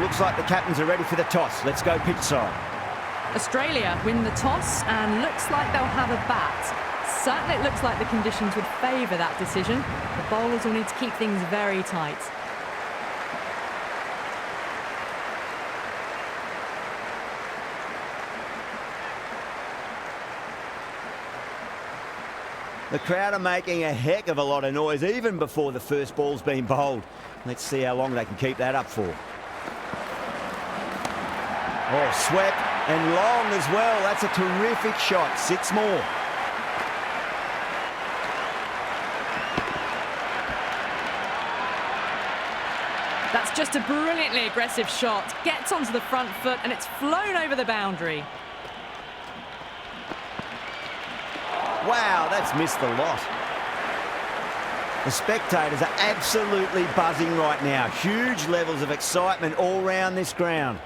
Looks like the captains are ready for the toss. Let's go pitch side. Australia win the toss and looks like they'll have a bat. Certainly it looks like the conditions would favour that decision. The bowlers will need to keep things very tight. The crowd are making a heck of a lot of noise even before the first ball's been bowled. Let's see how long they can keep that up for. Oh, swept and long as well. That's a terrific shot. 6 more. That's just a brilliantly aggressive shot. Gets onto the front foot and it's flown over the boundary. Wow, that's missed the lot. The spectators are absolutely buzzing right now. Huge levels of excitement all round this ground.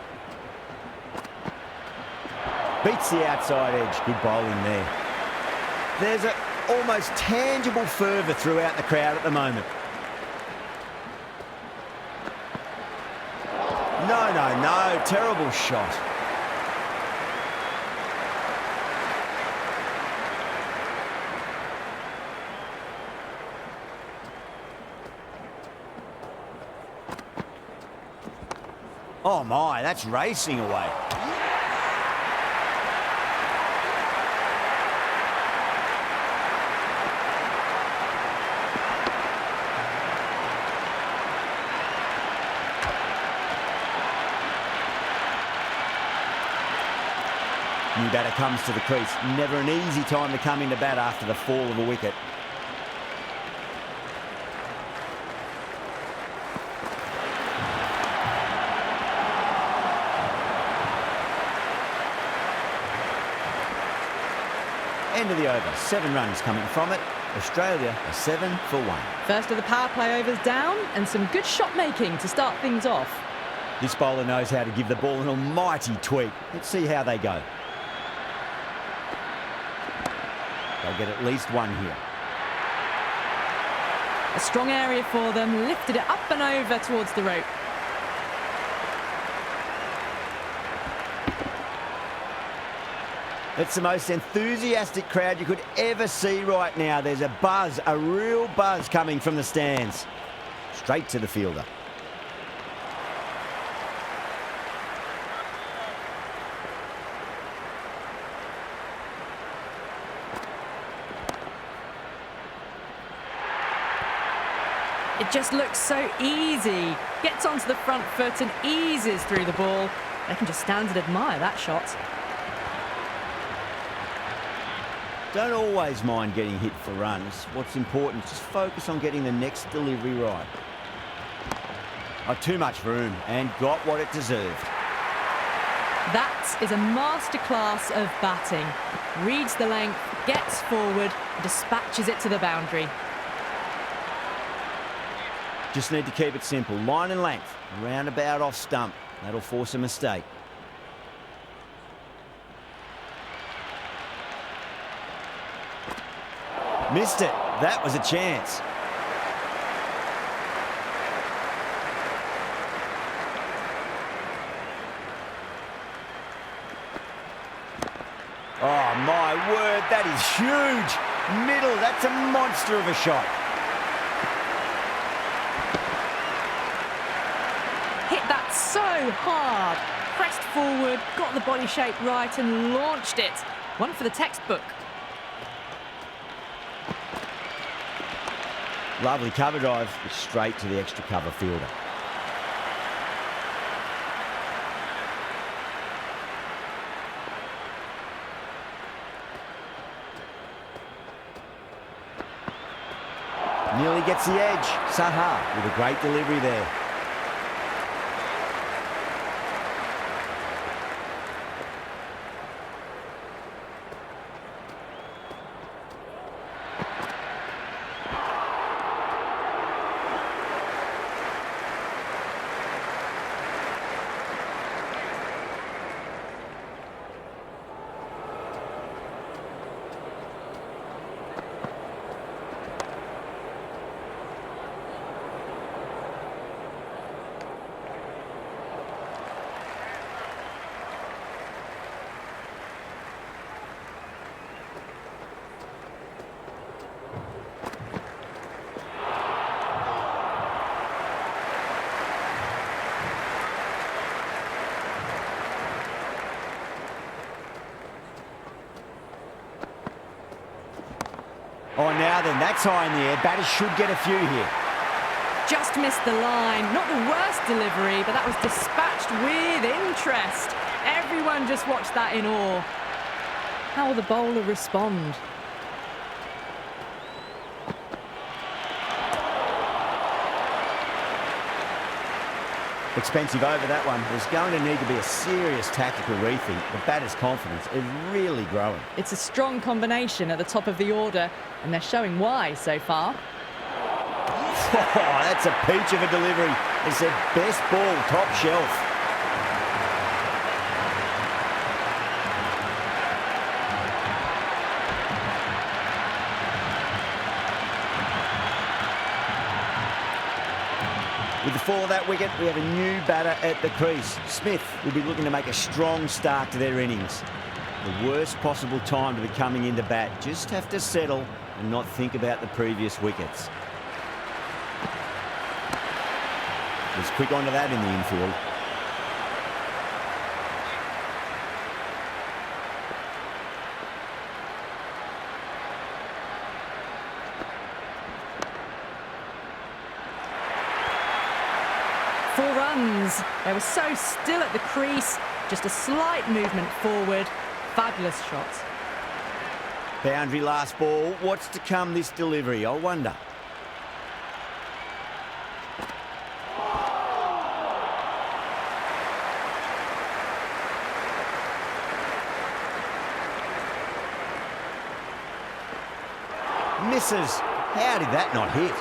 Beats the outside edge. Good bowling there. There's an almost tangible fervour throughout the crowd at the moment. No. Terrible shot. Oh my, that's racing away. New batter comes to the crease. Never an easy time to come into bat after the fall of a wicket. End of the over. 7 runs coming from it. Australia are 7 for 1. First of the power play overs down and some good shot making to start things off. This bowler knows how to give the ball an almighty tweak. Let's see how they go. They'll get at least 1 here. A strong area for them, lifted it up and over towards the rope. It's the most enthusiastic crowd you could ever see right now. There's a buzz, a real buzz coming from the stands. Straight to the fielder. It just looks so easy. Gets onto the front foot and eases through the ball. They can just stand and admire that shot. Don't always mind getting hit for runs. What's important is just focus on getting the next delivery right. Too much room and got what it deserved. That is a masterclass of batting. Reads the length, gets forward, dispatches it to the boundary. Just need to keep it simple. Line and length, roundabout off stump. That'll force a mistake. Missed it. That was a chance. Oh, my word, that is huge. Middle, that's a monster of a shot. Hit that so hard. Pressed forward, got the body shape right and launched it. One for the textbook. Lovely cover drive, straight to the extra cover fielder. Nearly gets the edge. Saha with a great delivery there. now then, that's high in the air. Batters should get a few here. Just missed the line. Not the worst delivery, but that was dispatched with interest. Everyone just watched that in awe. How will the bowler respond? Expensive over, that one. There's going to need to be a serious tactical rethink. The batter's confidence is really growing. It's a strong combination at the top of the order, and they're showing why so far. Oh, that's a peach of a delivery. It's their best ball, top shelf. With the fall of that wicket, we have a new batter at the crease. Smith will be looking to make a strong start to their innings. The worst possible time to be coming into bat. Just have to settle and not think about the previous wickets. He's quick onto that in the infield. Four runs. They were so still at the crease. Just a slight movement forward. Fabulous shot. Boundary last ball. What's to come this delivery, I wonder. Misses. How did that not hit?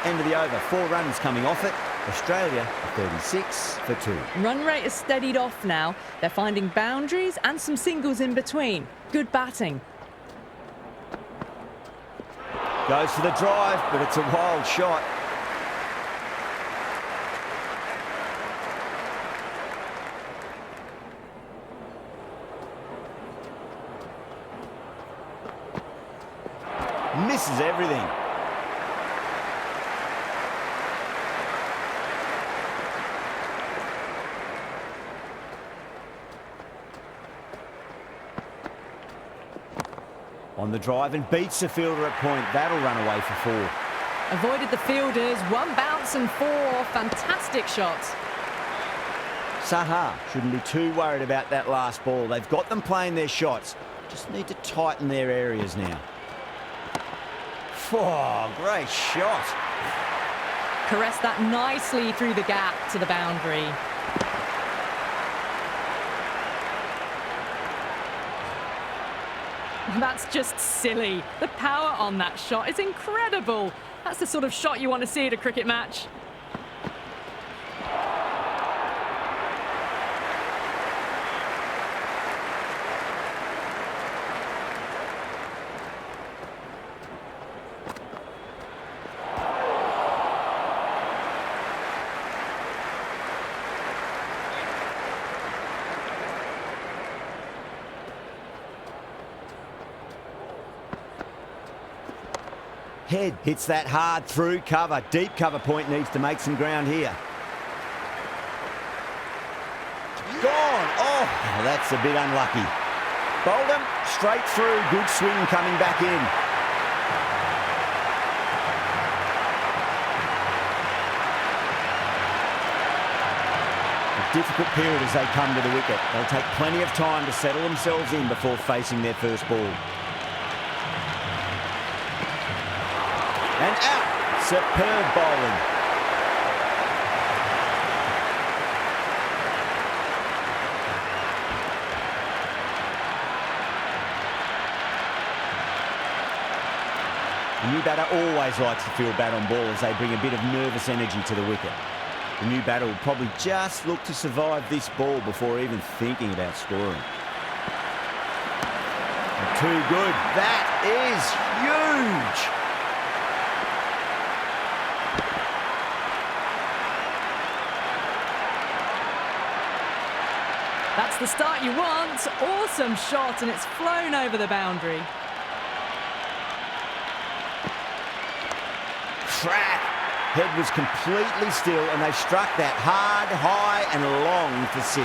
End of the over. 4 runs coming off it. Australia 36 for 2. Run rate has steadied off now. They're finding boundaries and some singles in between. Good batting. Goes for the drive, but it's a wild shot. Misses everything. On the drive and beats the fielder at point. That'll run away for 4. Avoided the fielders. 1 bounce and 4. Fantastic shots. Saha shouldn't be too worried about that last ball. They've got them playing their shots. Just need to tighten their areas now. Oh, great shot. Caressed that nicely through the gap to the boundary. That's just silly. The power on that shot is incredible. That's the sort of shot you want to see at a cricket match. Head hits that hard through cover. Deep cover point needs to make some ground here. Gone. Oh, that's a bit unlucky. Bowled him straight through. Good swing coming back in. A difficult period as they come to the wicket. They'll take plenty of time to settle themselves in before facing their first ball. And out. Superb bowling. The new batter always likes to feel bat on ball as they bring a bit of nervous energy to the wicket. The new batter will probably just look to survive this ball before even thinking about scoring. And too good. That is huge. That's the start you want. Awesome shot, and it's flown over the boundary. Crack. Head was completely still and they struck that hard, high and long for 6.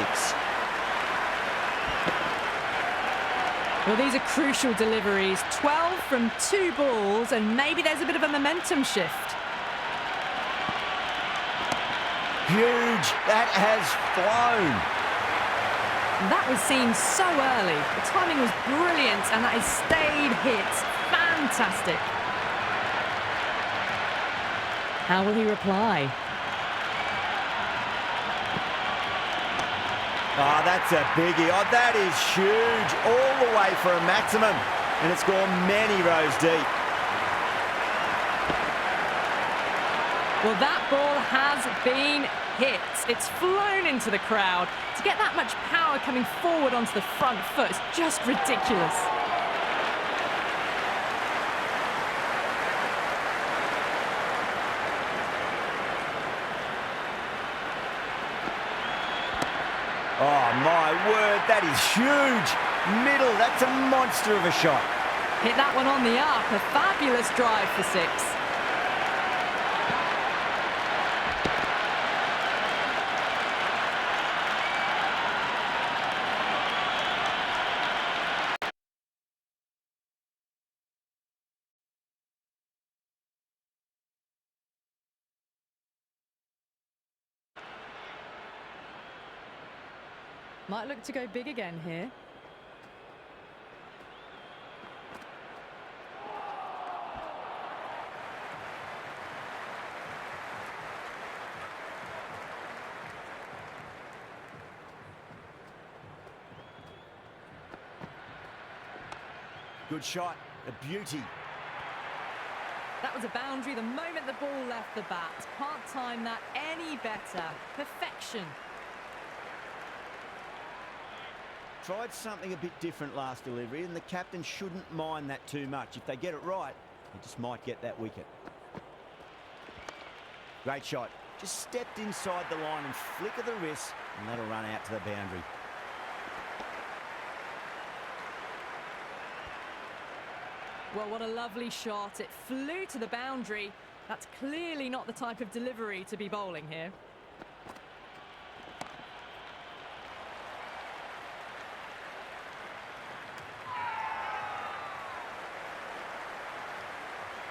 Well, these are crucial deliveries. 12 from 2 balls, and maybe there's a bit of a momentum shift. Huge. That has flown. That was seen so early. The timing was brilliant, and that has stayed hit. Fantastic. How will he reply? Oh, that's a biggie. Oh, that is huge. All the way for a maximum. And it's gone many rows deep. Well, that ball has been hit. It's flown into the crowd. To get that much power coming forward onto the front foot is just ridiculous. Oh, my word, that is huge. Middle, that's a monster of a shot. Hit that one on the up. A fabulous drive for 6. Might look to go big again here. Good shot, a beauty. That was a boundary the moment the ball left the bat. Can't time that any better. Perfection. Tried something a bit different last delivery, and the captain shouldn't mind that too much. If they get it right, they just might get that wicket. Great shot. Just stepped inside the line and flick of the wrist, and that'll run out to the boundary. Well, what a lovely shot. It flew to the boundary. That's clearly not the type of delivery to be bowling here.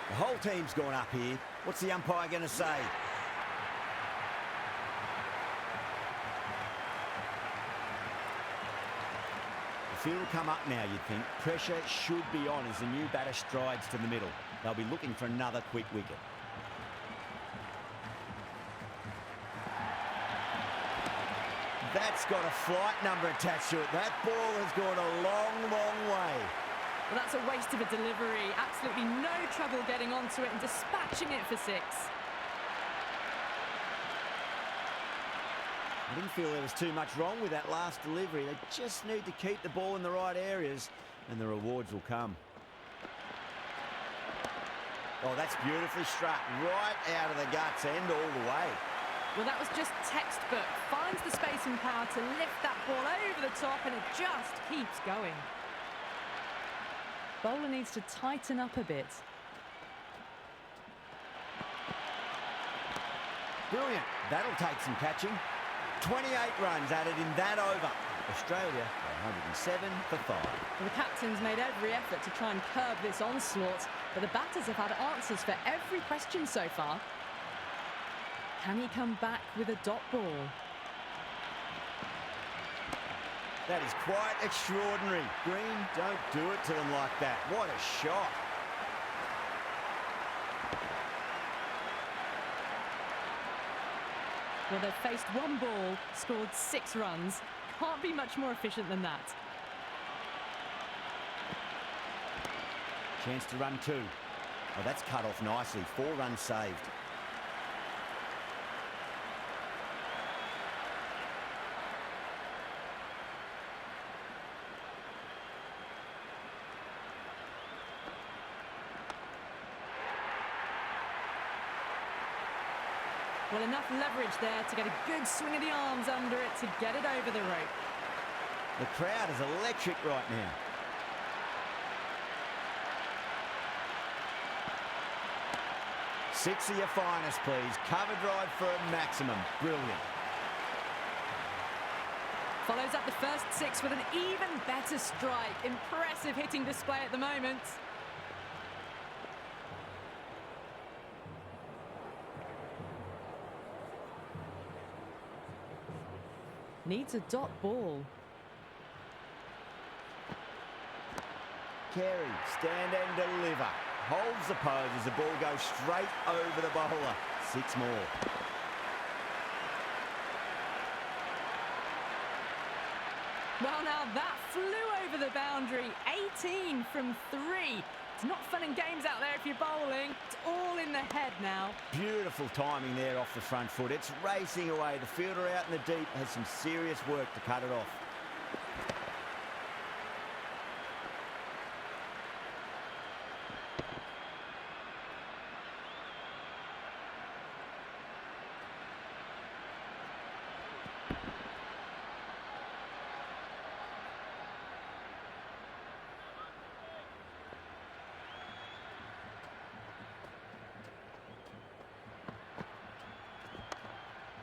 The whole team's gone up here. What's the umpire going to say? The field will come up now, you'd think. Pressure should be on as the new batter strides to the middle. They'll be looking for another quick wicket. That's got a flight number attached to it. That ball has gone a long, long way. Well, that's a waste of a delivery. Absolutely no trouble getting onto it and dispatching it for 6. I didn't feel there was too much wrong with that last delivery. They just need to keep the ball in the right areas and the rewards will come. Oh, that's beautifully struck. Right out of the guts end all the way. Well, that was just textbook. Finds the space and power to lift that ball over the top and it just keeps going. Bowler needs to tighten up a bit. Brilliant. That'll take some catching. 28 runs added in that over. Australia 107 for 5. Well, the captain's made every effort to try and curb this onslaught, but the batters have had answers for every question so far. Can he come back with a dot ball? That is quite extraordinary. Green, don't do it to them like that. What a shot. Well, they've faced one ball, scored 6 runs. Can't be much more efficient than that. Chance to run 2. Oh, that's cut off nicely. 4 runs saved. Well, enough leverage there to get a good swing of the arms under it to get it over the rope. The crowd is electric right now. 6 of your finest, please. Cover drive for a maximum. Brilliant. Follows up the first 6 with an even better strike. Impressive hitting display at the moment. Needs a dot ball. Carey, stand and deliver. Holds the pose as the ball goes straight over the bowler. 6 more. Well, now that flew over the boundary. 18 from 3. It's not fun and games out there if you're bowling. It's all in the head now. Beautiful timing there off the front foot. It's racing away. The fielder out in the deep has some serious work to cut it off.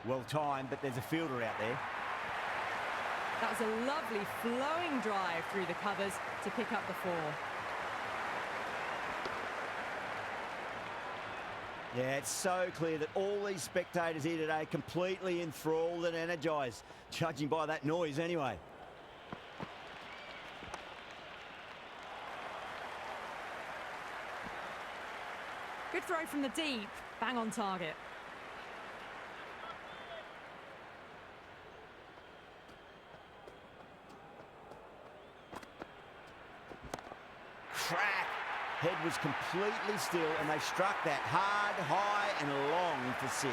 Well timed, but there's a fielder out there. That was a lovely flowing drive through the covers to pick up the 4. Yeah, it's so clear that all these spectators here today completely enthralled and energised, judging by that noise anyway. Good throw from the deep, bang on target. Crack! Head was completely still and they struck that hard, high and long for 6.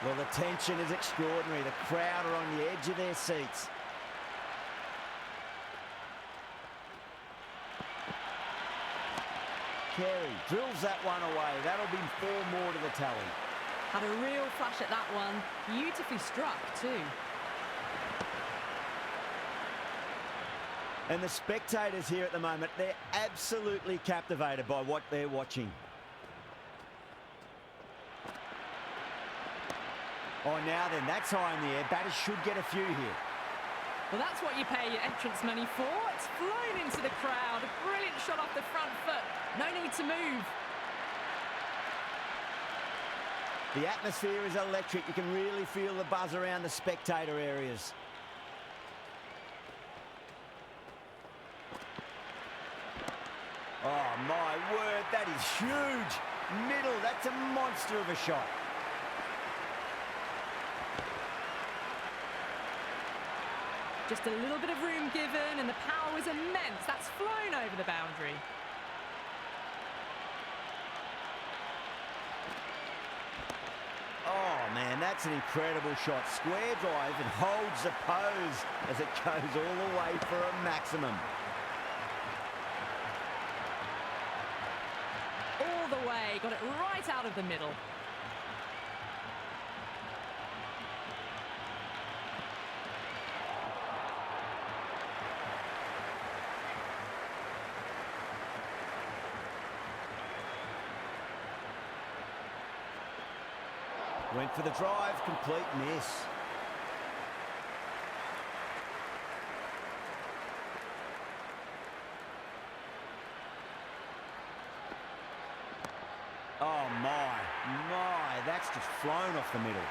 Well, the tension is extraordinary. The crowd are on the edge of their seats. Carey drills that one away. That'll be 4 more to the tally. Had a real flash at that one. Beautifully struck too. And the spectators here at the moment, they're absolutely captivated by what they're watching. Oh, now then, that's high in the air. Batters should get a few here. Well, that's what you pay your entrance money for. It's flown into the crowd. A brilliant shot off the front foot. No need to move. The atmosphere is electric. You can really feel the buzz around the spectator areas. Oh, my word, that is huge. Middle, that's a monster of a shot. Just a little bit of room given and the power was immense. That's flown over the boundary. Oh, man, that's an incredible shot. Square drive and holds the pose as it goes all the way for a maximum. All the way, got it right out of the middle. Went for the drive, complete miss. Oh my, that's just flown off the middle.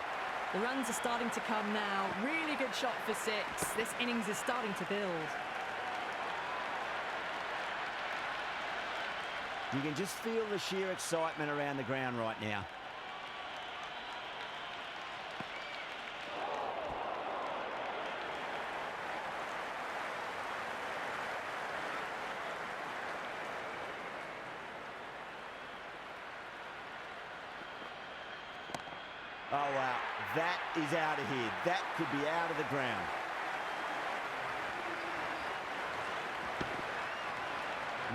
The runs are starting to come now. Really good shot for 6. This innings is starting to build. You can just feel the sheer excitement around the ground right now. Oh, wow. That is out of here. That could be out of the ground.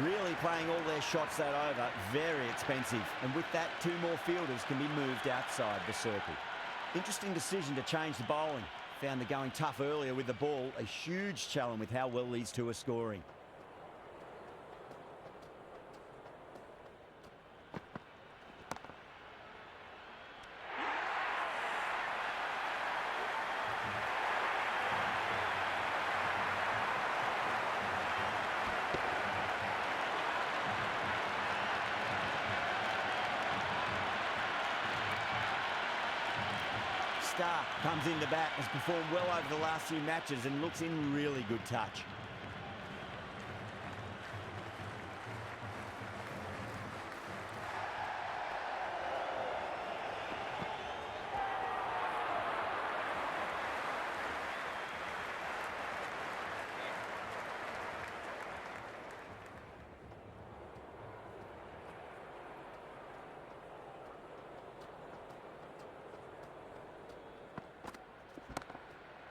Really playing all their shots that over. Very expensive. And with that, 2 more fielders can be moved outside the circle. Interesting decision to change the bowling. Found the going tough earlier with the ball. A huge challenge with how well these 2 are scoring. star comes into bat, has performed well over the last few matches and looks in really good touch.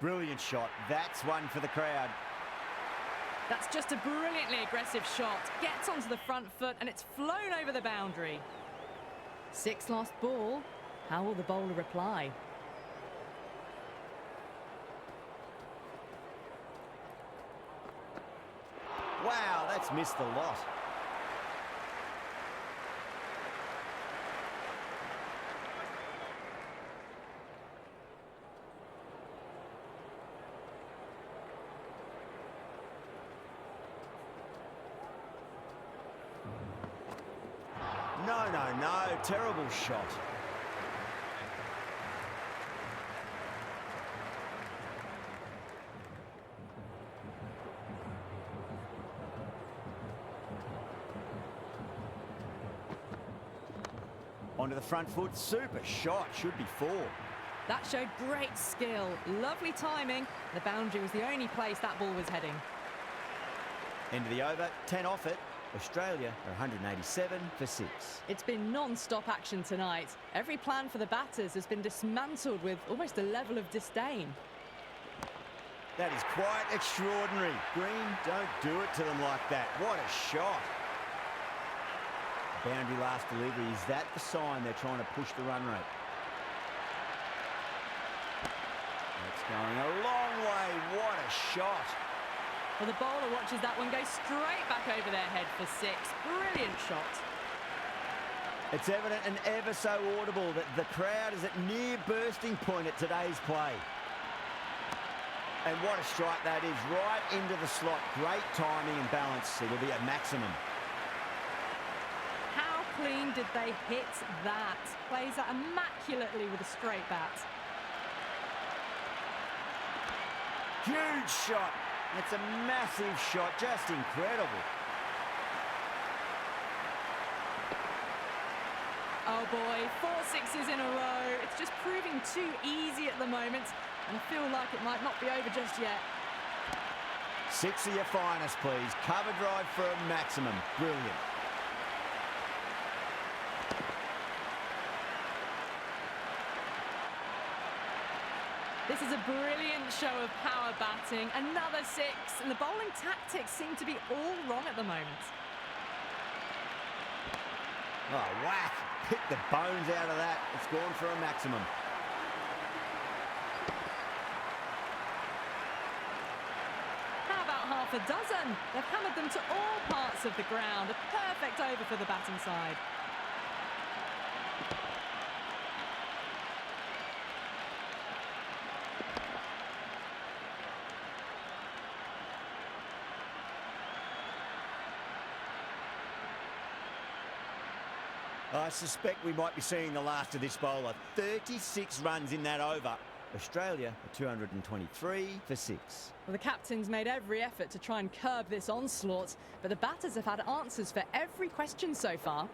Brilliant shot. That's one for the crowd. That's just a brilliantly aggressive shot. Gets onto the front foot and it's flown over the boundary. 6 lost ball. How will the bowler reply? Wow, that's missed the lot. No, terrible shot. Onto the front foot, super shot, should be 4. That showed great skill, lovely timing. The boundary was the only place that ball was heading. End of the over, 10 off it. Australia are 187 for 6. It's been non-stop action tonight. Every plan for the batters has been dismantled with almost a level of disdain. That is quite extraordinary. Green, don't do it to them like that. What a shot. Boundary last delivery. Is that the sign they're trying to push the run rate? That's going a long way. What a shot. Well, the bowler watches that one go straight back over their head for 6. Brilliant shot. It's evident and ever so audible that the crowd is at near bursting point at today's play. And what a strike that is, right into the slot. Great timing and balance. It'll be at maximum. How clean did they hit that? Plays that immaculately with a straight bat. Huge shot. It's a massive shot, just incredible. Oh boy, 4 sixes in a row. It's just proving too easy at the moment, and I feel like it might not be over just yet. 6 of your finest, please. Cover drive for a maximum. Brilliant. This is a brilliant show of power batting. Another 6, and the bowling tactics seem to be all wrong at the moment. Oh, whack. Pick the bones out of that. It's gone for a maximum. How about half a dozen? They've hammered them to all parts of the ground. A perfect over for the batting side. I suspect we might be seeing the last of this bowler. 36 runs in that over. Australia are 223 for 6. Well, the captain's made every effort to try and curb this onslaught, but the batters have had answers for every question so far.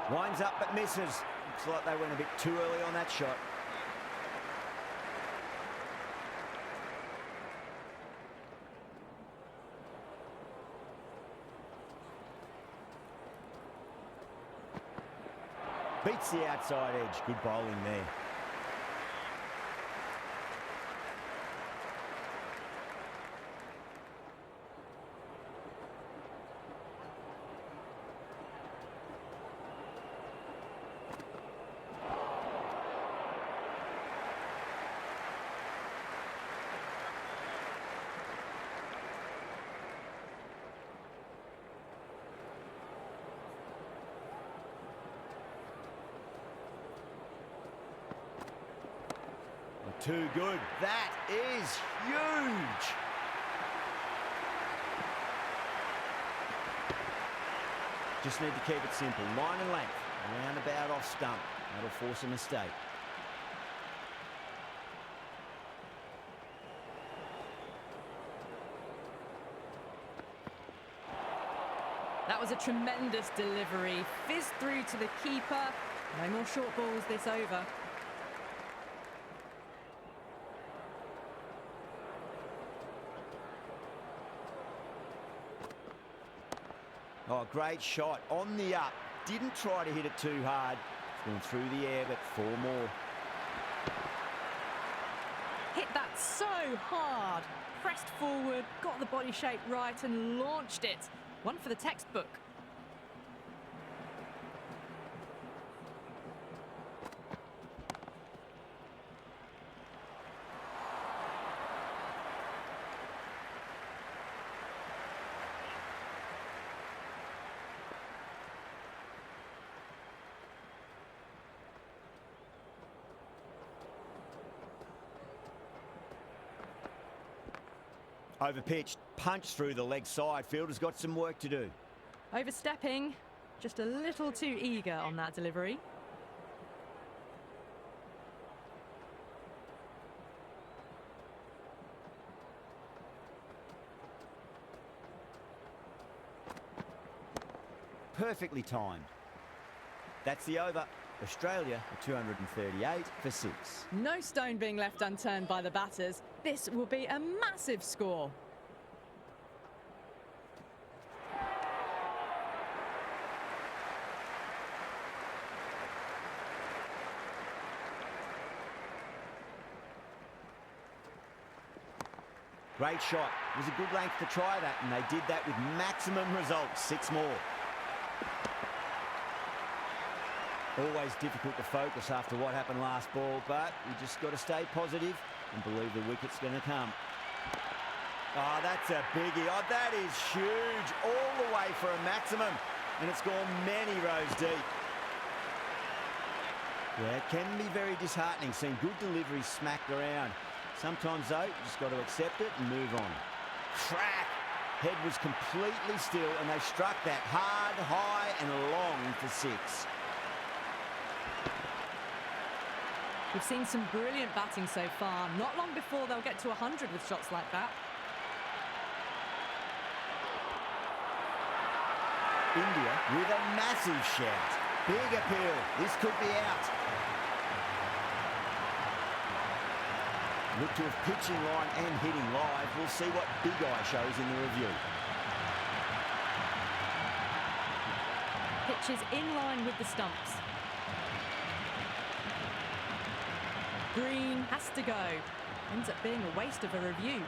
Winds up but misses. Looks like they went a bit too early on that shot. Beats the outside edge. Good bowling there. Too good. That is huge. Just need to keep it simple. Line and length. Round about off stump. That'll force a mistake. That was a tremendous delivery. Fizzed through to the keeper. No more short balls this over. Oh, great shot. On the up. Didn't try to hit it too hard. It's gone through the air, but 4 more. Hit that so hard. Pressed forward, got the body shape right and launched it. One for the textbook. Overpitched, punched through the leg side. Fielder's got some work to do. Overstepping, just a little too eager on that delivery. Perfectly timed. That's the over. Australia are 238 for 6. No stone being left unturned by the batters. This will be a massive score. Great shot. It was a good length to try that, and they did that with maximum results. 6 more. Always difficult to focus after what happened last ball, but you just got to stay positive and believe the wicket's going to come. Oh, that's a biggie. Oh, that is huge. All the way for a maximum, and it's gone many rows deep. Yeah, it can be very disheartening seeing good deliveries smacked around. Sometimes, though, you just got to accept it and move on. Crack! Head was completely still, and they struck that hard, high, and long for 6. We've seen some brilliant batting so far. Not long before they'll get to 100 with shots like that. India with a massive shout. Big appeal. This could be out. Look to have pitching line and hitting live. We'll see what Big Eye shows in the review. Pitches in line with the stumps. Green has to go. Ends up being a waste of a review.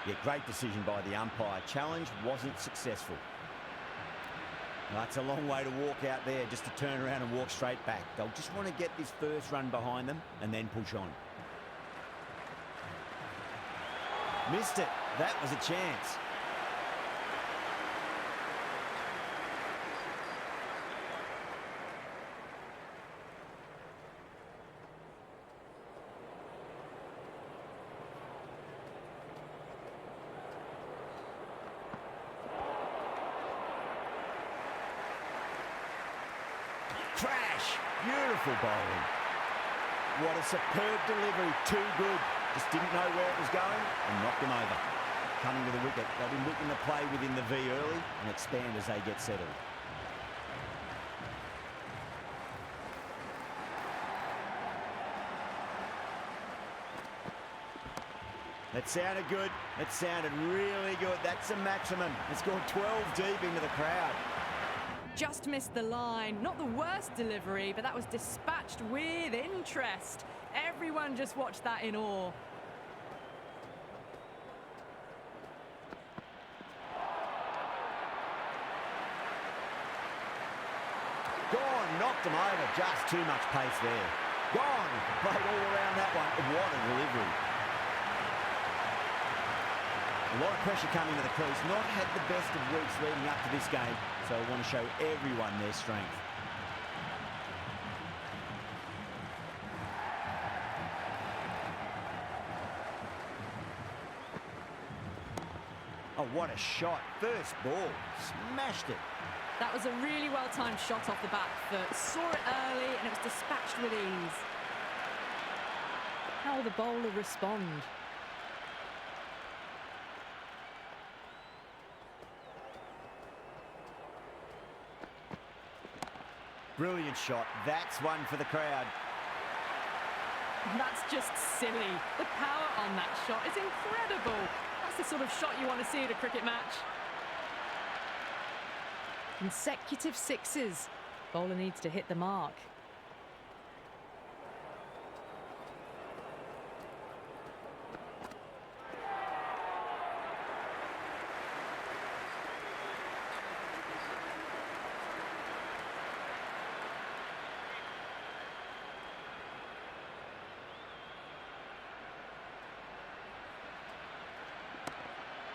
Yeah, great decision by the umpire. Challenge wasn't successful. That's a long way to walk out there just to turn around and walk straight back. They'll just want to get this first run behind them and then push on. Missed it. That was a chance. Crash! Beautiful bowling. What a superb delivery. Too good. Just didn't know where it was going and knocked them over. Coming to the wicket. They'll be looking to play within the V early and expand as they get settled. That sounded good. That sounded really good. That's a maximum. It's gone 12 deep into the crowd. Just missed the line. Not the worst delivery, but that was dispatched with interest. Everyone just watched that in awe. Gone, knocked them over. Just too much pace there. Gone, played all around that one. What a delivery. A lot of pressure coming to the crease. Not had the best of weeks leading up to this game, so I want to show everyone their strength. Oh, what a shot. First ball. Smashed it. That was a really well-timed shot off the back foot. Saw it early and it was dispatched with ease. How will the bowler respond? Brilliant shot. That's one for the crowd. That's just silly. The power on that shot is incredible. That's the sort of shot you want to see at a cricket match. Consecutive sixes. Bowler needs to hit the mark.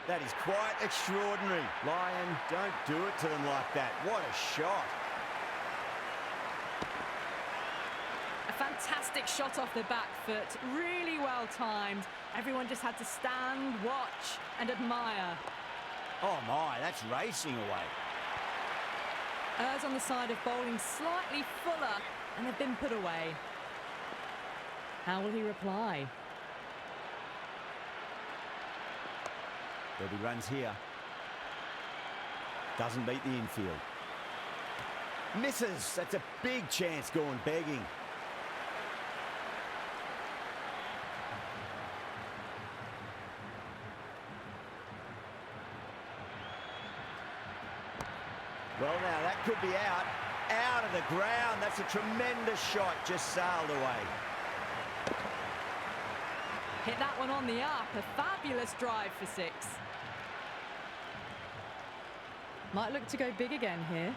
That is quite extraordinary. Lyon, don't do it to them like that. What a shot. A fantastic shot off the back foot. Really well timed. Everyone just had to stand, watch and admire. Oh my, that's racing away. Errs on the side of bowling slightly fuller and they've been put away. How will he reply? There'll be runs here. Doesn't beat the infield. Misses. That's a big chance going begging. Well, now that could be out. Out of the ground. That's a tremendous shot. Just sailed away. Hit that one on the up. A fabulous drive for six. Might look to go big again here.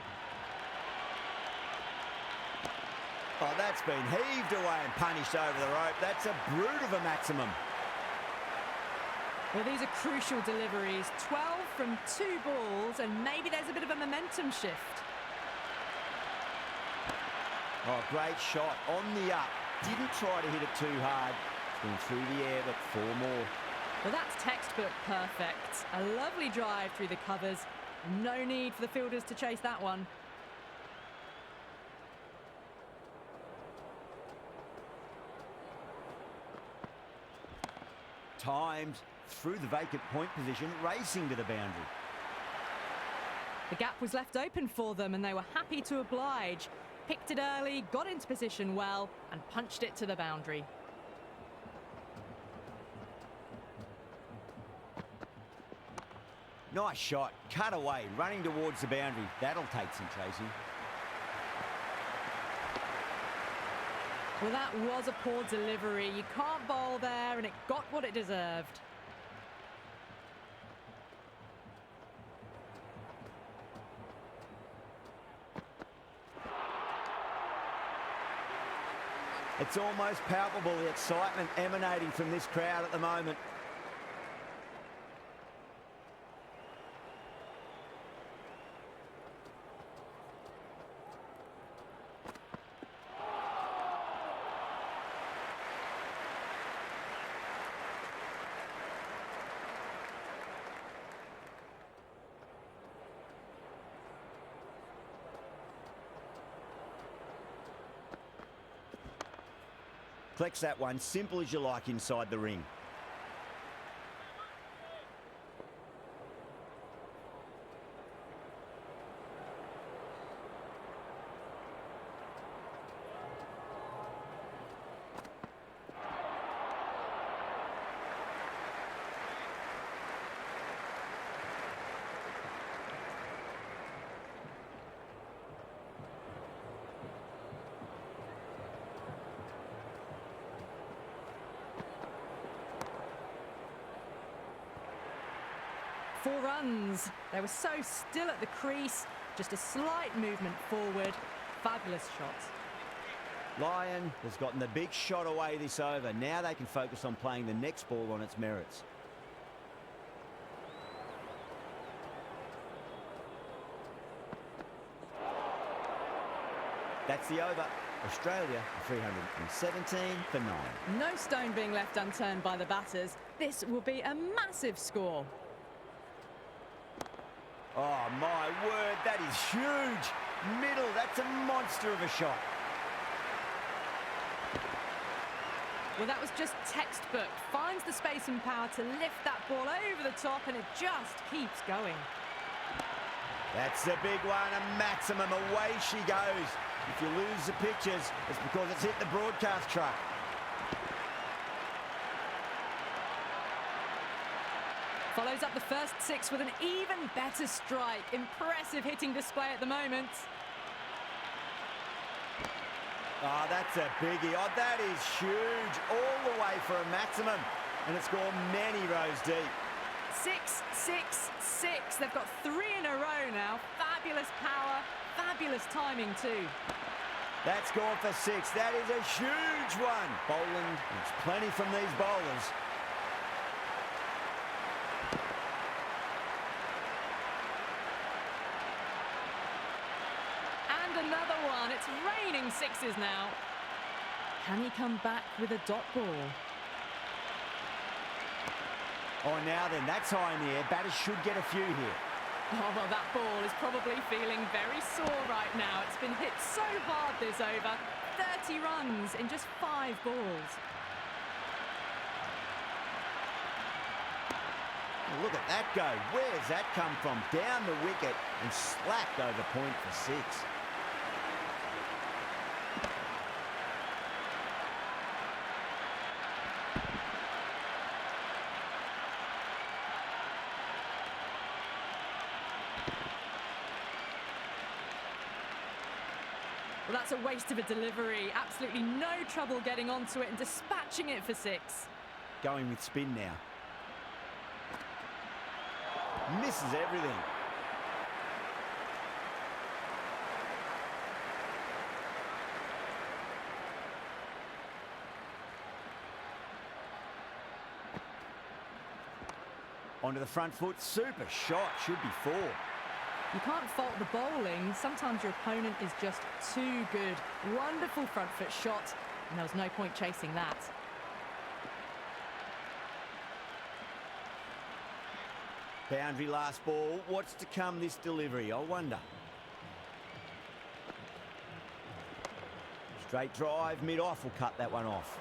Oh, that's been heaved away and punished over the rope. That's a brute of a maximum. Well, these are crucial deliveries. 12 from 2 balls, and maybe there's a bit of a momentum shift. Oh, great shot on the up. Didn't try to hit it too hard. It's been through the air, but 4 more. Well, that's textbook perfect. A lovely drive through the covers. No need for the fielders to chase that one. Timed through the vacant point position, racing to the boundary. The gap was left open for them and they were happy to oblige. Picked it early, got into position well and punched it to the boundary. Nice shot, cut away, running towards the boundary. That'll take some chasing. Well, that was a poor delivery. You can't bowl there and it got what it deserved. It's almost palpable, the excitement emanating from this crowd at the moment. Collects that one, simple as you like inside the ring. Four runs. They were so still at the crease. Just a slight movement forward. Fabulous shot. Lyon has gotten the big shot away this over. Now they can focus on playing the next ball on its merits. That's the over. Australia 317 for 9. No stone being left unturned by the batters. This will be a massive score. Oh, my word, that is huge. Middle, that's a monster of a shot. Well, that was just textbook. Finds the space and power to lift that ball over the top, and it just keeps going. That's a big one, a maximum. Away she goes. If you lose the pictures, it's because it's hit the broadcast truck. Follows up the first 6 with an even better strike. Impressive hitting display at the moment. Oh, that's a biggie. Oh, that is huge. All the way for a maximum. And it's gone many rows deep. 6, 6, 6. They've got 3 in a row now. Fabulous power, fabulous timing too. That's gone for 6. That is a huge one. Bowling, it's plenty from these bowlers. And another one. It's raining 6s now. Can he come back with a dot ball? Oh, now then, that's high in the air. Batters should get a few here. Oh, well, that ball is probably feeling very sore right now. It's been hit so hard this over. 30 runs in just 5 balls. Oh, look at that go. Where's that come from? Down the wicket and slapped over point for 6. Well, that's a waste of a delivery. Absolutely no trouble getting onto it and dispatching it for 6. Going with spin now. Misses everything. Onto the front foot. Super shot. Should be 4. You can't fault the bowling. Sometimes your opponent is just too good. Wonderful front foot shot, and there was no point chasing that. Boundary last ball. What's to come this delivery? I wonder. Straight drive, mid-off will cut that one off.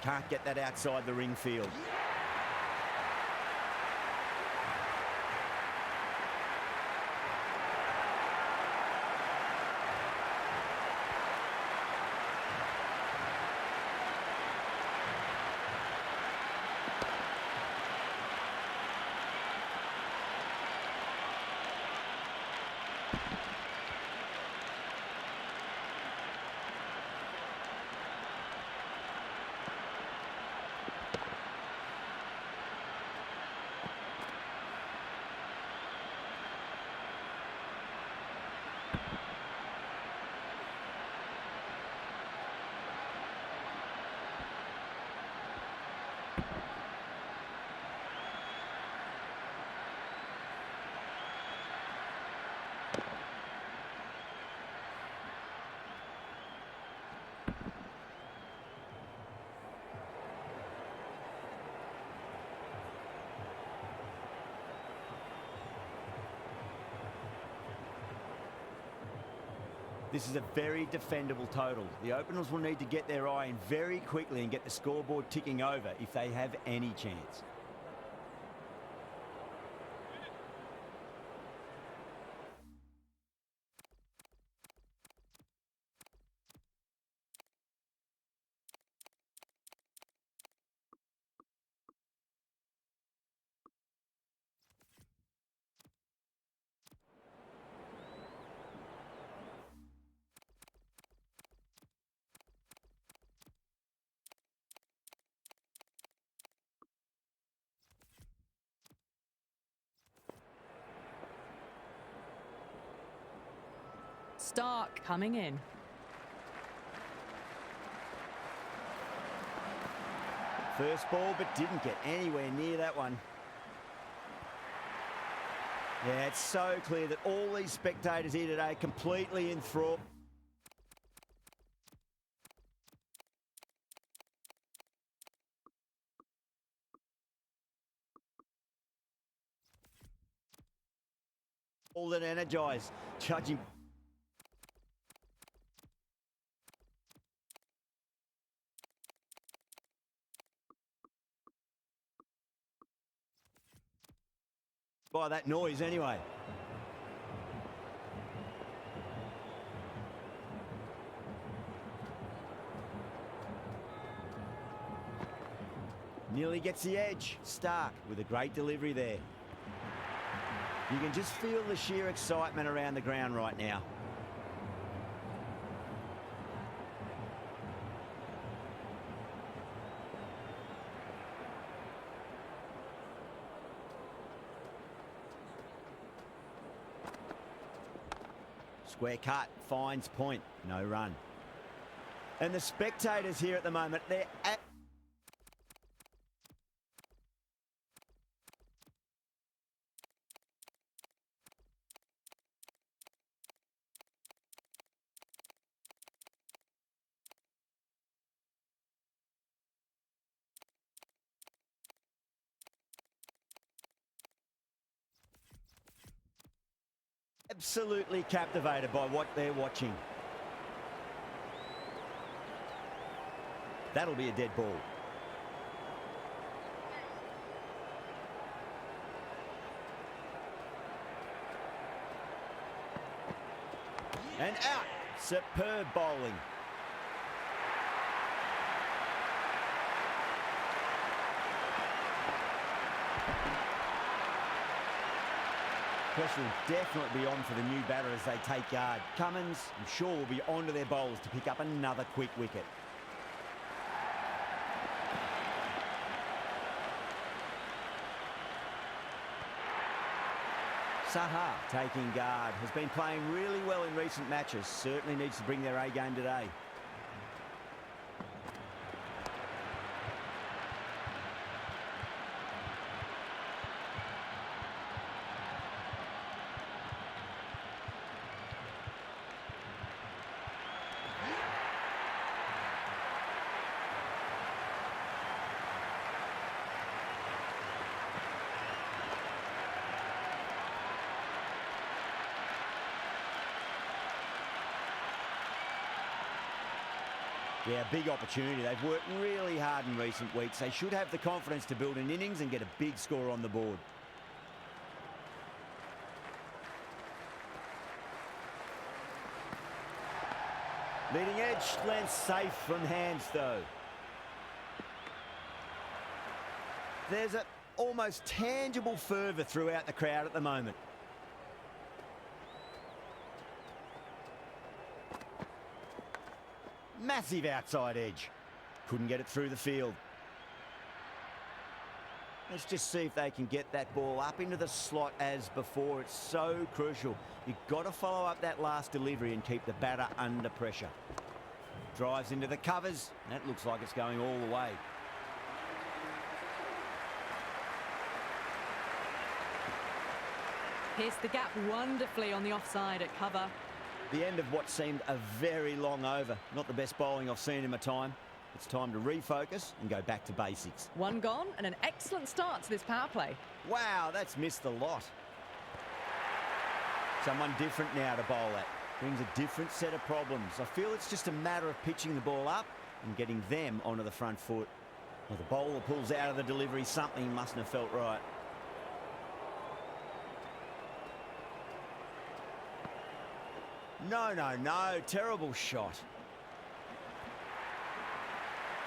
Can't get that outside the ring field. This is a very defendable total. The openers will need to get their eye in very quickly and get the scoreboard ticking over if they have any chance. Stark coming in. First ball, but didn't get anywhere near that one. Yeah, it's so clear that all these spectators here today completely enthralled. all that energised, judging. By that noise anyway. Nearly gets the edge. Stark with a great delivery there. You can just feel the sheer excitement around the ground right now. Square cut, finds point, no run. And the spectators here at the moment, they're absolutely captivated by what they're watching. That'll be a dead ball. And out. Superb bowling. Pressure will definitely be on for the new batter as they take yard. Cummins, I'm sure, will be onto their bowls to pick up another quick wicket. Saha taking guard, has been playing really well in recent matches. Certainly needs to bring their A game today. Yeah, big opportunity. They've worked really hard in recent weeks. They should have the confidence to build an innings and get a big score on the board. Leading edge length safe from hands though. There's an almost tangible fervour throughout the crowd at the moment. Massive outside edge. Couldn't get it through the field. Let's just see if they can get that ball up into the slot as before. It's so crucial. You've got to follow up that last delivery and keep the batter under pressure. Drives into the covers. That looks like it's going all the way. Pierced the gap wonderfully on the offside at cover. The end of what seemed a very long over. Not the best bowling I've seen in my time. It's time to refocus and go back to basics. One gone and an excellent start to this power play. Wow, that's missed a lot. Someone different now to bowl at. Brings a different set of problems. I feel it's just a matter of pitching the ball up and getting them onto the front foot. Well, the bowler pulls out of the delivery. Something mustn't have felt right. No. Terrible shot.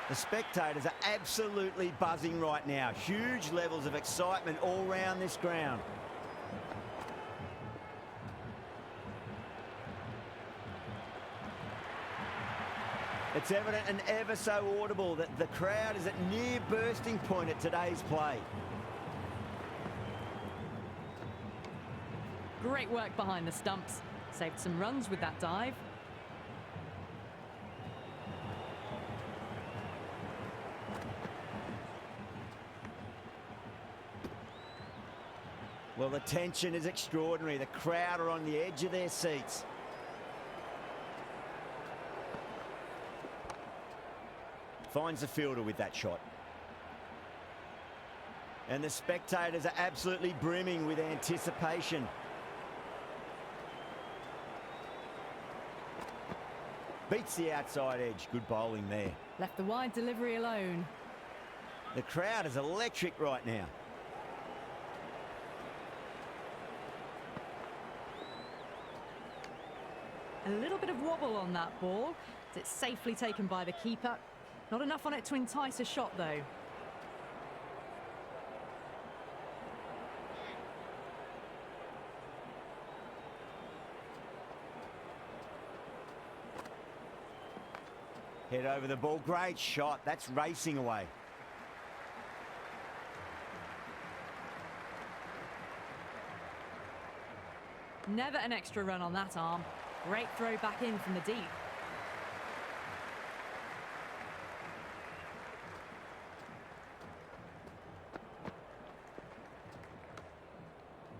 The spectators are absolutely buzzing right now. Huge levels of excitement all round this ground. It's evident and ever so audible that the crowd is at near bursting point at today's play. Great work behind the stumps. Saved some runs with that dive. Well, the tension is extraordinary. The crowd are on the edge of their seats. Finds the fielder with that shot. And the spectators are absolutely brimming with anticipation. Beats the outside edge. Good bowling there. Left the wide delivery alone. The crowd is electric right now. A little bit of wobble on that ball. It's safely taken by the keeper. Not enough on it to entice a shot, though. Head over the ball. Great shot. That's racing away. Never an extra run on that arm. Great throw back in from the deep.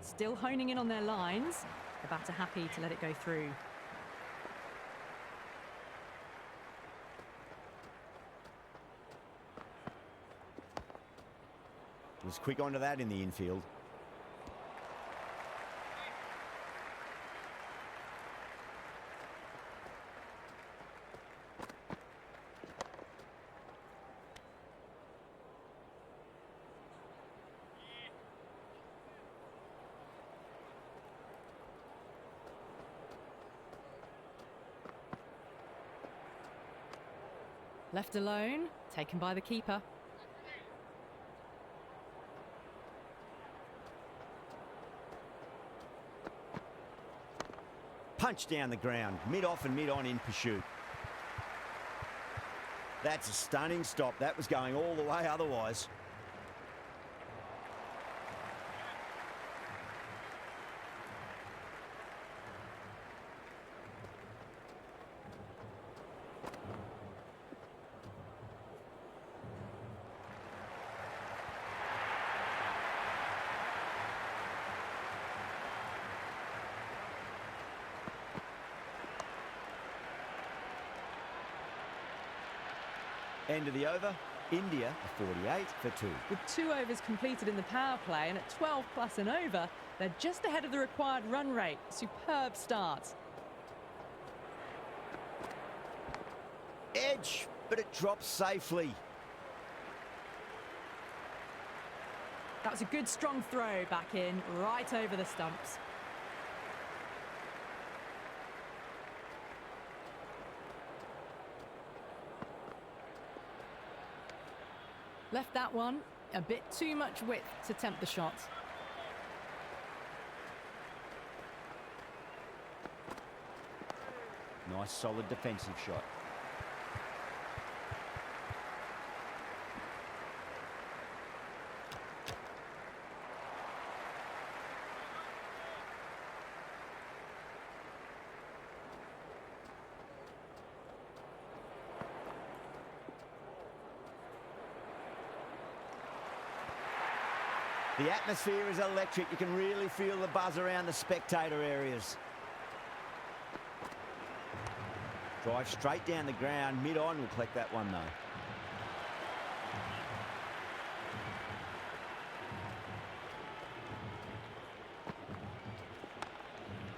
Still honing in on their lines. The batter happy to let it go through. Was quick onto that in the infield. Left alone, taken by the keeper. Punch down the ground, mid-off and mid-on in pursuit. That's a stunning stop. That was going all the way otherwise. End of the over, India 48 for 2. With 2 overs completed in the power play and at 12 plus and over, they're just ahead of the required run rate. Superb start. Edge, but it drops safely. That was a good strong throw back in, right over the stumps. Left that one, a bit too much width to tempt the shot. Nice solid defensive shot. The atmosphere is electric. You can really feel the buzz around the spectator areas. Drive straight down the ground. Mid-on will collect that one, though.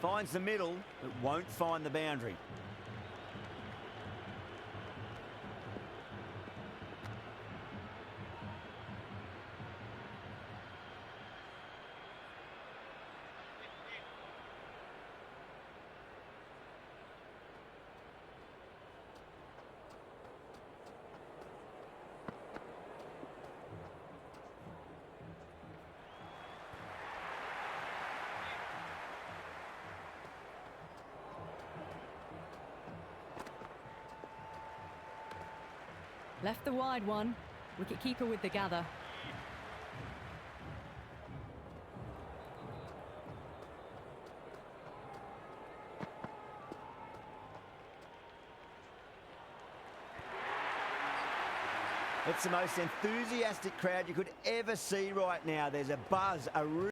Finds the middle, but won't find the boundary. Left the wide one. Wicket-keeper with the gather. It's the most enthusiastic crowd you could ever see right now. There's a buzz, a